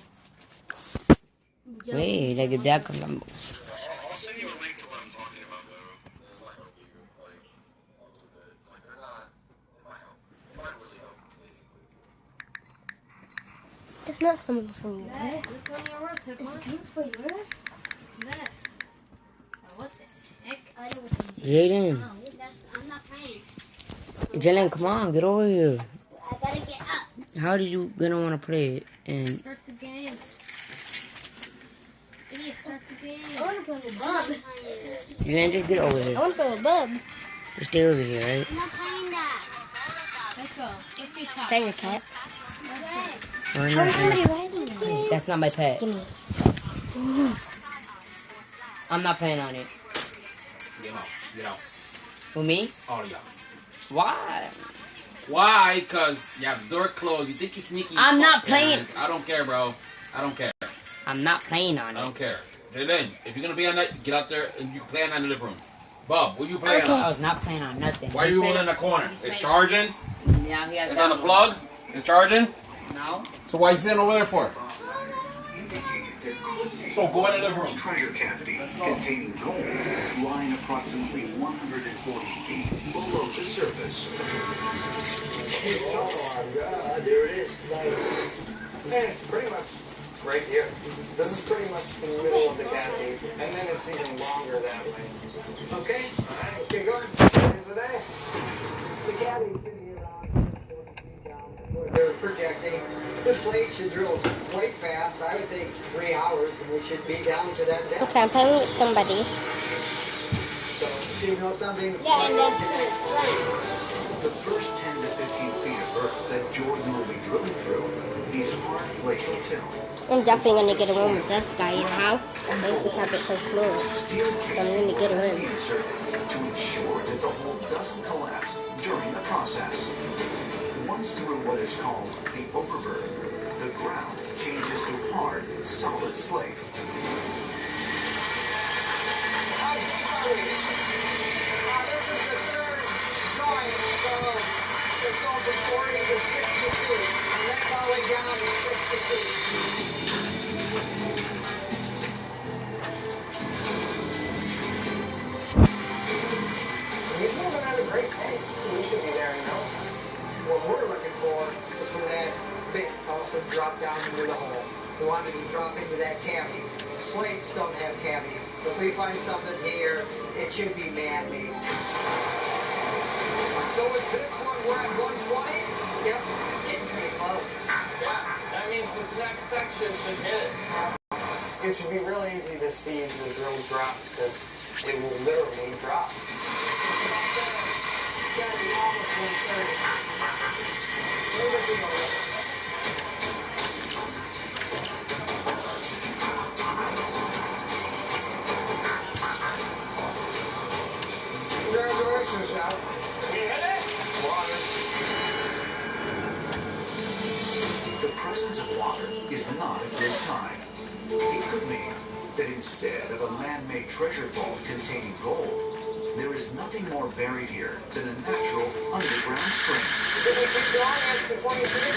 Speaker 12: Wait, like if that comes, I'm.
Speaker 4: I'll send you a link to what I'm talking about, though. It might help you, like, a little bit. Like, they're not. It might help. It might really help, basically.
Speaker 13: It's not coming from you.
Speaker 7: Yes, this one your word, Taekwon.
Speaker 13: It's good for yours.
Speaker 7: Yes. What the heck? I know what this is.
Speaker 12: Jaden.
Speaker 7: I'm not playing.
Speaker 12: Jalen, come on, get over here.
Speaker 7: I gotta get up.
Speaker 12: How did you gonna wanna play it? And
Speaker 7: Start the game. Idiot, start the game. I wanna play with Bub.
Speaker 12: Jalen, just get over
Speaker 13: I
Speaker 12: here.
Speaker 13: want to play with Bub.
Speaker 12: Just stay over here, right?
Speaker 7: I'm not playing that. Let's go. Let's get caught.
Speaker 13: Say your cat.
Speaker 7: Let's go.
Speaker 12: Or
Speaker 13: How
Speaker 12: not,
Speaker 13: is somebody riding it?
Speaker 12: that's not my pet.
Speaker 13: Give me.
Speaker 12: I'm not playing on it.
Speaker 10: Get out. Get out.
Speaker 12: For me?
Speaker 10: All of y'all.
Speaker 12: Why?
Speaker 10: Why? Because you have the door closed. You think you're sneaky.
Speaker 12: I'm not
Speaker 10: Fuck,
Speaker 12: playing.
Speaker 10: man. I don't care, bro. I don't care.
Speaker 12: I'm not playing on it.
Speaker 10: I don't care. Jalen, if you're going to be on that, get out there and you can play on that in the living room. Bob, what you playing
Speaker 12: I
Speaker 10: on?
Speaker 12: was not playing on nothing.
Speaker 10: Why are you rolling in the corner? It's charging?
Speaker 12: Yeah, he has
Speaker 10: It's on the plug? It's charging?
Speaker 12: No.
Speaker 10: So why are you sitting over there for? So go in the living room.
Speaker 1: Treasure cavity containing gold lying approximately 140 feet below the surface.
Speaker 3: Oh my God, there it is.
Speaker 11: And it's pretty much right here. This is pretty much the middle of the cavity, and then it's even longer that way.
Speaker 3: Okay, alright, let's get going. Here's the day. The cavity should be around 40 feet down. They're projecting. This blade should drill quite fast. I would think 3 hours, and we should be down to that depth.
Speaker 13: Okay, I'm playing with somebody.
Speaker 3: So, she knows something.
Speaker 13: Yeah, and that's it.
Speaker 1: The first 10 to 15 feet of earth that Jordan will be drilling through is hard glacial till.
Speaker 13: I'm definitely going to get a win with this guy, you know how? Makes the carpet so smooth. So I'm going to get a win.
Speaker 1: Inserted to ensure that the hole doesn't collapse during the process. Once through what is called the overburden, the ground changes to hard, solid slate.
Speaker 11: He's moving at a great pace. We should be there, you know?
Speaker 3: What we're looking for is for that bit also drop down into the hole. We want it to drop into that cavity. Slates don't have cavity. If we find something here, it should be man-made.
Speaker 11: So with this one, we're at 120?
Speaker 3: Yep, getting pretty close.
Speaker 11: Yeah, that means this next section should hit it. It should be real easy to see the drill drop because it will literally drop. Congratulations, Al. You hit it? Water.
Speaker 1: The presence of water is not a good sign. It could mean that instead of a man-made treasure vault containing gold, there is nothing more buried here than a natural underground spring.
Speaker 11: If we keep going, that's the 20 feet.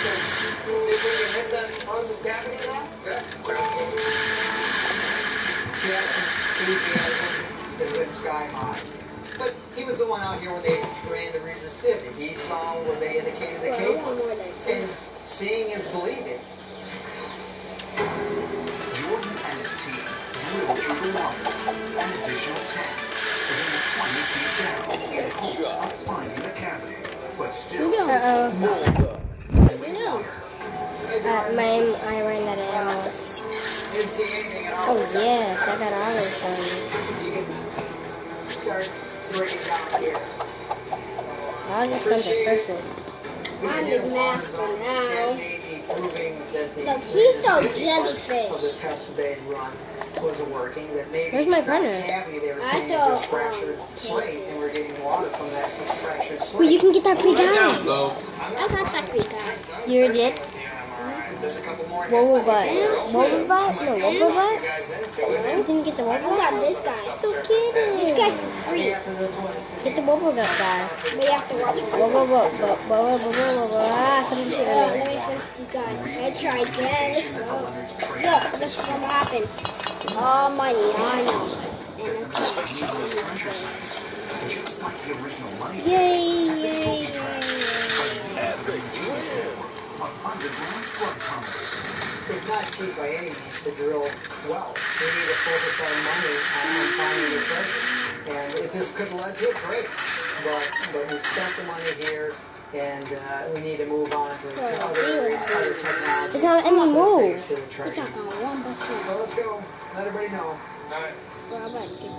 Speaker 11: And see if we can hit that explosive cavity now?
Speaker 3: Enthusiasm has been sky high. But he was the one out here when they ran the resistivity. He saw where they indicated the cable. And seeing is believing.
Speaker 1: Jordan and his team drilled through the water an additional 10, then 20 feet down in hopes of finding the cavity. But still, nothing.
Speaker 13: I ran out of ammo.
Speaker 3: Didn't see anything at all.
Speaker 13: Oh yes, I got all those guns.
Speaker 3: You can start breaking down here.
Speaker 13: Oh, this one's perfect.
Speaker 3: I'm
Speaker 13: the master now.
Speaker 3: The
Speaker 13: he's so
Speaker 3: of the
Speaker 13: jellyfish.
Speaker 3: test they'd run wasn't working. That maybe
Speaker 13: Where's my
Speaker 3: it's not
Speaker 13: printer?
Speaker 3: cavity, they were
Speaker 13: I
Speaker 3: saying
Speaker 13: thought,
Speaker 3: just fractured slate, and we're getting water from that fractured slate.
Speaker 13: Well, you can get that free guy.
Speaker 10: Go.
Speaker 13: I got that free guy. You already did?
Speaker 11: There's a couple more
Speaker 13: Wobble butt. Wobble butt? No, wobble butt? You didn't get the wobble butt? I got this guy. So cute. This guy's for free. Get the wobble butt guy.
Speaker 7: We have to watch it.
Speaker 13: Wobble butt. Ah, somebody shoot
Speaker 7: Let
Speaker 13: me.
Speaker 7: me finish the gun. Let's try again. Let's go. Look, this is what happened. Oh, money. I know. And
Speaker 1: Just like the original money.
Speaker 13: Yay.
Speaker 1: Underground flood tunnels.
Speaker 3: It's not cheap by any means to drill wells. We need to focus our money on finding the treasure. And if this could have led to it, great. But we've spent the money here, and we need to move on to other technology.
Speaker 13: It's not in the move.
Speaker 3: To the treasure. Well, let's go. Let everybody know.
Speaker 11: All right.
Speaker 13: Well, I'm about to get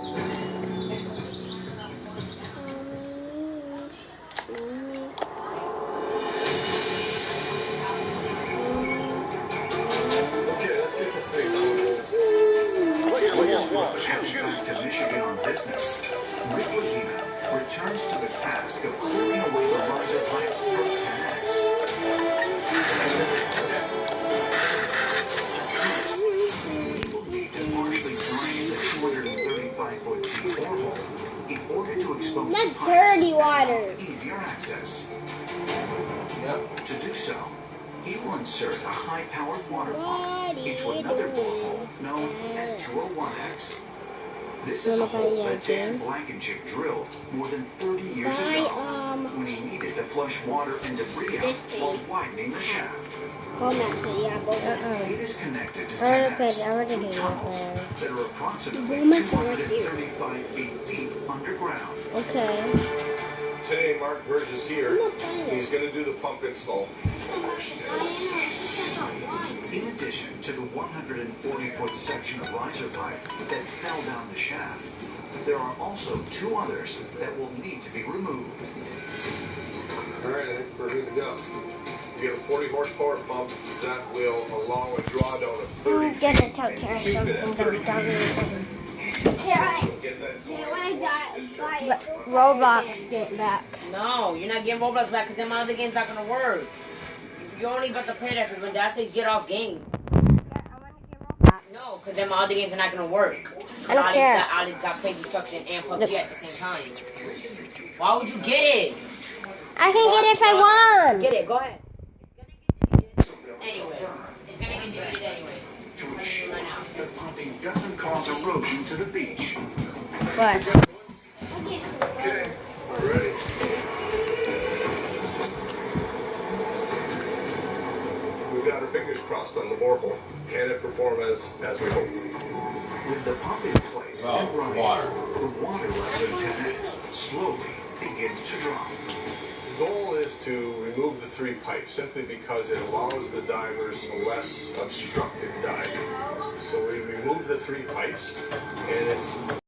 Speaker 5: Okay, let's get this thing done.
Speaker 1: Back to Michigan on business. Rick Wahina returns to the task of clearing away the riser pipes from 10X. He will need to partially drain the 235-foot deep borehole in order to expose
Speaker 13: Not
Speaker 1: the pipes
Speaker 13: dirty
Speaker 1: and
Speaker 13: water.
Speaker 1: allow easier access. To do so, he will insert a high-powered water pump into another borehole known as 201X. This is a hole that Dan Blankenship drilled more than 30 years ago when he needed to flush water and debris out while widening the shaft. It is connected to 10X tunnels that are approximately 235 feet deep underground.
Speaker 13: Okay.
Speaker 5: Today, Mark Verge is here. He's going to do the pump install.
Speaker 1: In addition to the 140-foot section of riser pipe that fell down the shaft, there are also two others that will need to be removed.
Speaker 5: All right, I think we're good to go. You get a 40 horsepower pump that will allow a drawdown of 30 feet.
Speaker 13: Get it out here.
Speaker 5: Keep it at 30 feet.
Speaker 13: Roblox get back.
Speaker 12: No, you're not getting Roblox back because them other games not gonna work. You only got to pay that because when that says get off game. No, because them other games are not gonna work.
Speaker 13: I don't care.
Speaker 12: Ali's got play destruction and PUBG at the same time. Why would you get it?
Speaker 13: I can get it if I want.
Speaker 12: Get it, go ahead. It's gonna get anyway. It's gonna get deleted anyway.
Speaker 1: To ensure the pumping doesn't cause erosion to the beach.
Speaker 13: What?
Speaker 5: Okay, we're ready. We've got our fingers crossed on the borehole. Can it perform as we hope?
Speaker 1: With the pump in place and running, the water level in 10X slowly begins to drop.
Speaker 5: The goal is to remove the 3 pipes simply because it allows the divers a less obstructed dive. So we remove the 3 pipes, and it's